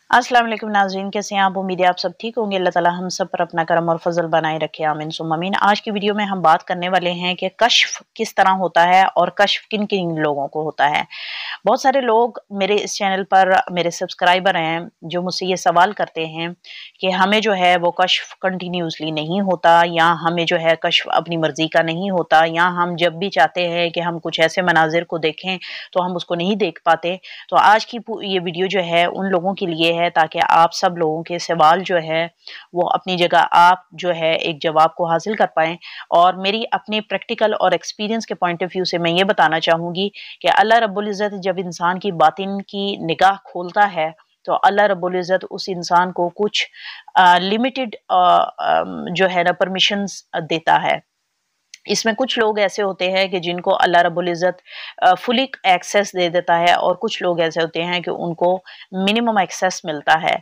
अस्सलाम वालेकुम नाज़रीन, कैसे हैं आप? उम्मीद है आप सब ठीक होंगे। अल्लाह ताला हम सब पर अपना करम और फजल बनाए रखे, आमीन सुम्मा आमीन। आज की वीडियो में हम बात करने वाले हैं कि कश्फ किस तरह होता है और कश्फ किन किन लोगों को होता है। बहुत सारे लोग मेरे इस चैनल पर मेरे सब्सक्राइबर हैं जो मुझसे ये सवाल करते हैं कि हमें जो है वो कश्फ कंटिन्यूसली नहीं होता, या हमें जो है कश्फ अपनी मर्जी का नहीं होता, या हम जब भी चाहते हैं कि हम कुछ ऐसे मनाजिर को देखें तो हम उसको नहीं देख पाते। तो आज की ये वीडियो जो है उन लोगों के लिए है, ताकि आप सब लोगों के सवाल जो है वो अपनी जगह आप जो है एक जवाब को हासिल कर पाएँ। और मेरी अपनी प्रैक्टिकल और एक्सपीरियंस के पॉइंट ऑफ व्यू से मैं ये बताना चाहूँगी कि अल्लाह रब्बुल इज़्ज़त जब इंसान की बातिन की निगाह खोलता है तो अल्लाह रब्बुल इज़्ज़त उस इंसान को कुछ लिमिटेड जो है ना परमिशंस देता है। इसमें कुछ लोग ऐसे होते हैं कि जिनको अल्लाह रब्बुल इज़्ज़त फुली एक्सेस दे देता है, और कुछ लोग ऐसे होते हैं कि उनको मिनिमम एक्सेस मिलता है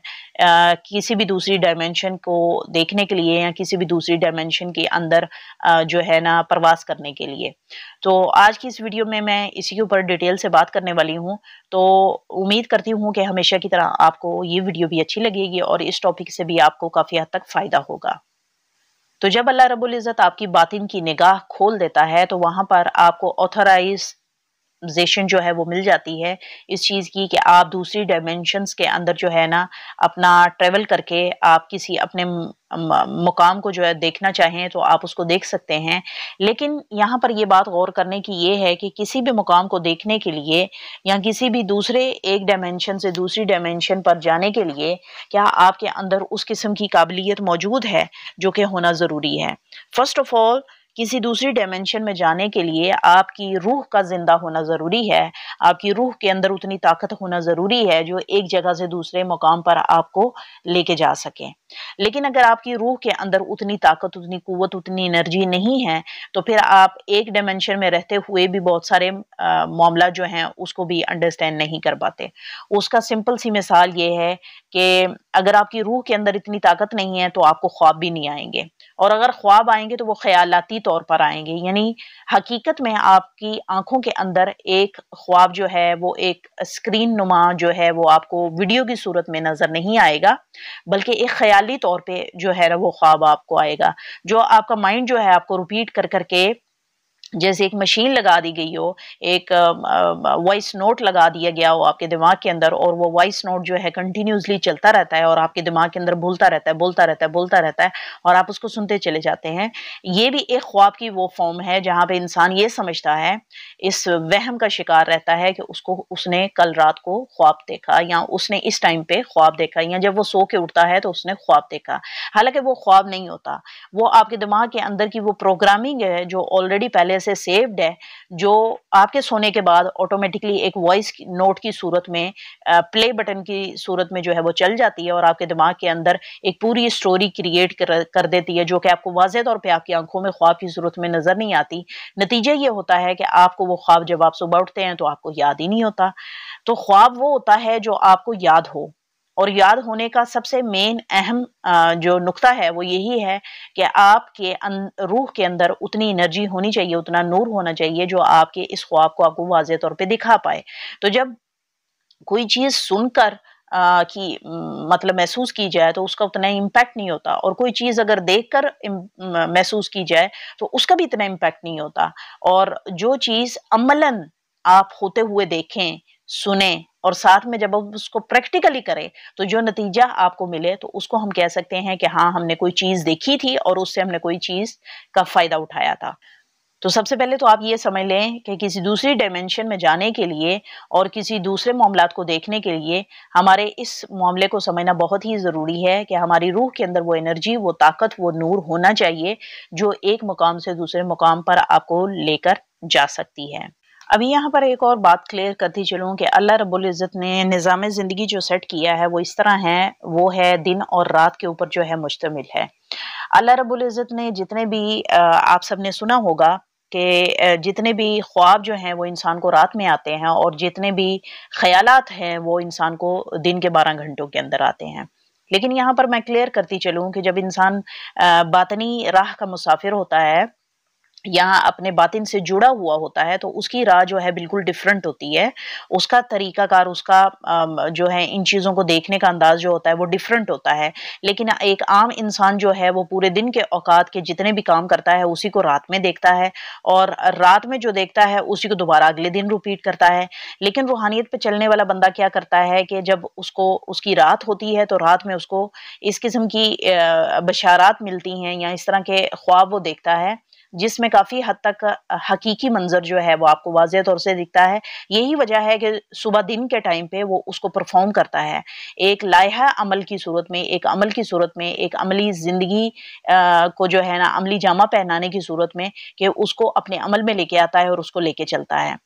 किसी भी दूसरी डायमेंशन को देखने के लिए, या किसी भी दूसरी डायमेंशन के अंदर जो है ना प्रवास करने के लिए। तो आज की इस वीडियो में मैं इसी के ऊपर डिटेल से बात करने वाली हूँ। तो उम्मीद करती हूँ कि हमेशा की तरह आपको ये वीडियो भी अच्छी लगेगी और इस टॉपिक से भी आपको काफ़ी हद तक फ़ायदा होगा। तो जब अल्लाह रब्बुल इज़्ज़त आपकी बातिन की निगाह खोल देता है तो वहाँ पर आपको ऑथराइज़ेशन जो है वो मिल जाती है इस चीज़ की कि आप दूसरी डायमेंशंस के अंदर जो है ना अपना ट्रैवल करके आप किसी अपने मुकाम को जो है देखना चाहें तो आप उसको देख सकते हैं। लेकिन यहाँ पर ये बात गौर करने की ये है कि किसी भी मुकाम को देखने के लिए, या किसी भी दूसरे एक डायमेंशन से दूसरी डायमेंशन पर जाने के लिए, क्या आपके अंदर उस किस्म की काबिलियत मौजूद है जो कि होना ज़रूरी है। फ़र्स्ट ऑफ़ ऑल, किसी दूसरी डायमेंशन में जाने के लिए आपकी रूह का ज़िंदा होना ज़रूरी है। आपकी रूह के अंदर उतनी ताकत होना ज़रूरी है जो एक जगह से दूसरे मुकाम पर आपको लेके जा सके। लेकिन अगर आपकी रूह के अंदर उतनी ताकत, उतनी क़ुव्वत, उतनी एनर्जी नहीं है, तो फिर आप एक डायमेंशन में रहते हुए भी बहुत सारे मामला जो हैं उसको भी अंडरस्टैंड नहीं कर पाते। उसका सिंपल सी मिसाल ये है कि अगर आपकी रूह के अंदर इतनी ताकत नहीं है तो आपको ख्वाब भी नहीं आएँगे, और अगर ख्वाब आएँगे तो वो ख़यालाती तौर पर आएँगे। यानी हकीकत में आपकी आँखों के अंदर एक ख्वाब जो है वो एक स्क्रीन नुमा जो है वो आपको वीडियो की सूरत में नज़र नहीं आएगा, बल्कि एक ख़याली तौर पे जो है ना वो ख्वाब आपको आएगा। जो आपका माइंड जो है आपको रिपीट कर के जैसे एक मशीन लगा दी गई हो, एक वॉइस नोट लगा दिया गया हो आपके दिमाग के अंदर, और वो वॉइस नोट जो है कंटिन्यूअसली चलता रहता है और आपके दिमाग के अंदर बोलता रहता है, बोलता रहता है, बोलता रहता है, और आप उसको सुनते चले जाते हैं। ये भी एक ख्वाब की वो फ़ॉर्म है जहाँ पे इंसान ये समझता है, इस वहम का शिकार रहता है कि उसने कल रात को ख्वाब देखा, या उसने इस टाइम पे ख्वाब देखा, या जब वो सो के उठता है तो उसने ख्वाब देखा। हालाँकि वो ख्वाब नहीं होता, वो आपके दिमाग के अंदर की वो प्रोग्रामिंग है जो ऑलरेडी पहले से सेव्ड है, जो आपके सोने के बाद ऑटोमेटिकली एक वॉइस नोट की सूरत में प्ले बटन की सूरत में जो है वो चल जाती है, और आपके दिमाग के अंदर एक पूरी स्टोरी क्रिएट कर देती है जो कि आपको वाज़ेह तौर पे आपकी आँखों में ख्वाब की सूरत में नज़र नहीं आती। नतीजा ये होता है कि आपको वो ख्वाब जब आप सुबह उठते हैं तो आपको याद ही नहीं होता। तो ख्वाब वो होता है जो आपको याद हो, और याद होने का सबसे मेन अहम जो नुक्ता है वो यही है कि आपके रूह के अंदर उतनी एनर्जी होनी चाहिए, उतना नूर होना चाहिए जो आपके इस ख्वाब को आपको वाज़ेह तौर पे दिखा पाए। तो जब कोई चीज़ सुनकर मतलब महसूस की जाए तो उसका उतना इम्पैक्ट नहीं होता, और कोई चीज़ अगर देखकर महसूस की जाए तो उसका भी इतना इम्पैक्ट नहीं होता। और जो चीज़ अमलन आप होते हुए देखें, सुने, और साथ में जब आप उसको प्रैक्टिकली करें तो जो नतीजा आपको मिले तो उसको हम कह सकते हैं कि हाँ, हमने कोई चीज़ देखी थी और उससे हमने कोई चीज़ का फ़ायदा उठाया था। तो सबसे पहले तो आप ये समझ लें कि किसी दूसरी डायमेंशन में जाने के लिए और किसी दूसरे मामलात को देखने के लिए हमारे इस मामले को समझना बहुत ही ज़रूरी है कि हमारी रूह के अंदर वो एनर्जी, वो ताकत, वो नूर होना चाहिए जो एक मुकाम से दूसरे मुकाम पर आपको लेकर जा सकती है। अभी यहाँ पर एक और बात क्लियर करती चलूँ कि अल्लाह रब्बुल इज़्ज़त ने निज़ाम ज़िंदगी जो सेट किया है वो इस तरह है, वो है दिन और रात के ऊपर जो है मुश्तमिल है। अल्लाह रब्बुल इज़्ज़त ने जितने भी आप सबने सुना होगा कि जितने भी ख्वाब जो हैं वो इंसान को रात में आते हैं, और जितने भी ख़यालात हैं वो इंसान को दिन के 12 घंटों के अंदर आते हैं। लेकिन यहाँ पर मैं क्लियर करती चलूँ कि जब इंसान बातनी राह का मुसाफ़िर होता है, या अपने बातिन से जुड़ा हुआ होता है, तो उसकी राह जो है बिल्कुल डिफरेंट होती है। उसका तरीक़ाकार, उसका जो है इन चीज़ों को देखने का अंदाज़ जो होता है वो डिफरेंट होता है। लेकिन एक आम इंसान जो है वो पूरे दिन के औकात के जितने भी काम करता है उसी को रात में देखता है, और रात में जो देखता है उसी को दोबारा अगले दिन रिपीट करता है। लेकिन रूहानियत पे चलने वाला बंदा क्या करता है कि जब उसको उसकी रात होती है तो रात में उसको इस किस्म की बशारात मिलती हैं या इस तरह के ख्वाब वो देखता है, जिसमें काफ़ी हद तक हकीकी मंज़र जो है वो आपको वाज़ेह तौर से दिखता है। यही वजह है कि सुबह दिन के टाइम पे वो उसको परफ़ॉर्म करता है। एक लाइहा अमल की सूरत में, एक अमल की सूरत में, एक अमली ज़िंदगी को जो है ना अमली जामा पहनाने की सूरत में, कि उसको अपने अमल में लेके आता है और उसको लेके चलता है।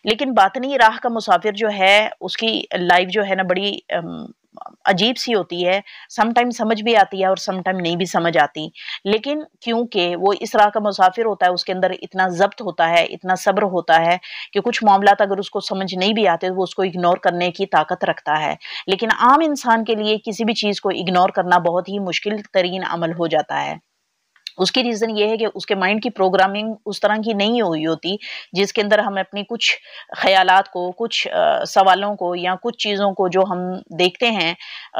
लेकिन बातनी राह का मुसाफ़िर जो है, उसकी लाइफ़ जो है ना बड़ी अजीब-सी होती है। सम टाइम समझ भी आती है और सम टाइम नहीं भी समझ आती। लेकिन क्योंकि वो इस राह का मुसाफ़िर होता है, उसके अंदर इतना ज़ब्त होता है, इतना सब्र होता है कि कुछ मामलात अगर उसको समझ नहीं भी आते, तो वो उसको इग्नोर करने की ताकत रखता है। लेकिन आम इंसान के लिए किसी भी चीज़ को इग्नोर करना बहुत ही मुश्किल तरीन अमल हो जाता है। उसकी रीज़न ये है कि उसके माइंड की प्रोग्रामिंग उस तरह की नहीं हुई होती, जिसके अंदर हम अपनी कुछ ख़यालात को, कुछ सवालों को या कुछ चीज़ों को जो हम देखते हैं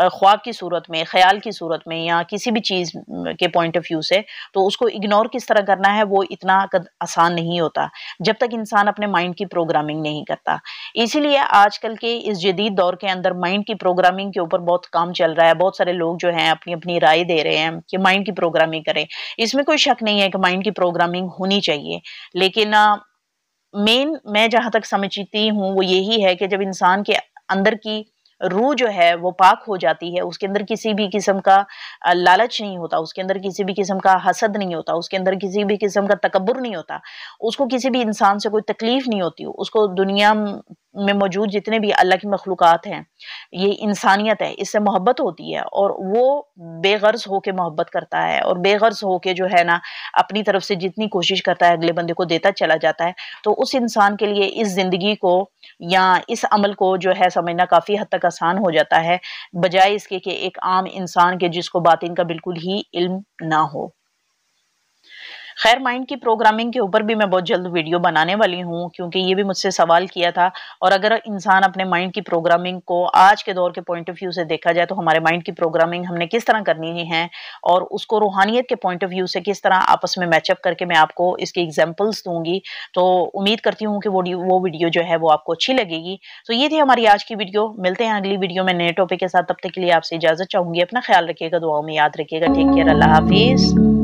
ख्वाब की सूरत में, ख़याल की सूरत में या किसी भी चीज़ के पॉइंट ऑफ व्यू से, तो उसको इग्नोर किस तरह करना है वो इतना कद आसान नहीं होता, जब तक इंसान अपने माइंड की प्रोग्रामिंग नहीं करता। इसीलिए आजकल के इस जदीद दौर के अंदर माइंड की प्रोग्रामिंग के ऊपर बहुत काम चल रहा है। बहुत सारे लोग जो हैं अपनी-अपनी राय दे रहे हैं कि माइंड की प्रोग्रामिंग करें। इसमें कोई शक नहीं है कि माइंड की प्रोग्रामिंग होनी चाहिए। लेकिन मेन मैं जहाँ तक समझती हूँ वो यही है कि जब इंसान के अंदर की रूह जो है वो पाक हो जाती है, उसके अंदर किसी भी किस्म का लालच नहीं होता, उसके अंदर किसी भी किस्म का हसद नहीं होता, उसके अंदर किसी भी किस्म का तकब्बुर नहीं होता, उसको किसी भी इंसान से कोई तकलीफ नहीं होती, उसको दुनिया में मौजूद जितने भी अल्लाह की मखलूक़ात हैं, ये इंसानियत है, इससे मोहब्बत होती है और वो बेग़र्ज़ होके मोहब्बत करता है और बेग़र्ज़ होके जो है ना अपनी तरफ से जितनी कोशिश करता है अगले बंदे को देता चला जाता है। तो उस इंसान के लिए इस ज़िंदगी को या इस अमल को जो है समझना काफ़ी हद तक आसान हो जाता है, बजाए इसके कि एक आम इंसान के जिसको बातिन का बिल्कुल ही इल्म ना हो। खैर, माइंड की प्रोग्रामिंग के ऊपर भी मैं बहुत जल्द वीडियो बनाने वाली हूँ, क्योंकि ये भी मुझसे सवाल किया था। और अगर इंसान अपने माइंड की प्रोग्रामिंग को आज के दौर के पॉइंट ऑफ व्यू से देखा जाए, तो हमारे माइंड की प्रोग्रामिंग हमने किस तरह करनी है और उसको रूहानियत के पॉइंट ऑफ व्यू से किस तरह आपस में मैचअप करके मैं आपको इसके एग्जाम्पल्स दूँगी। तो उम्मीद करती हूँ कि वो वीडियो जो है वो आपको अच्छी लगेगी। तो ये थी हमारी आज की वीडियो। मिलते हैं अगली वीडियो में नए टॉपिक के साथ। तब तक के लिए आपसे इजाज़त चाहूँगी। अपना ख्याल रखिएगा, दुआओं में याद रखिएगा। टेक केयर, अल्लाह हाफ़िज़।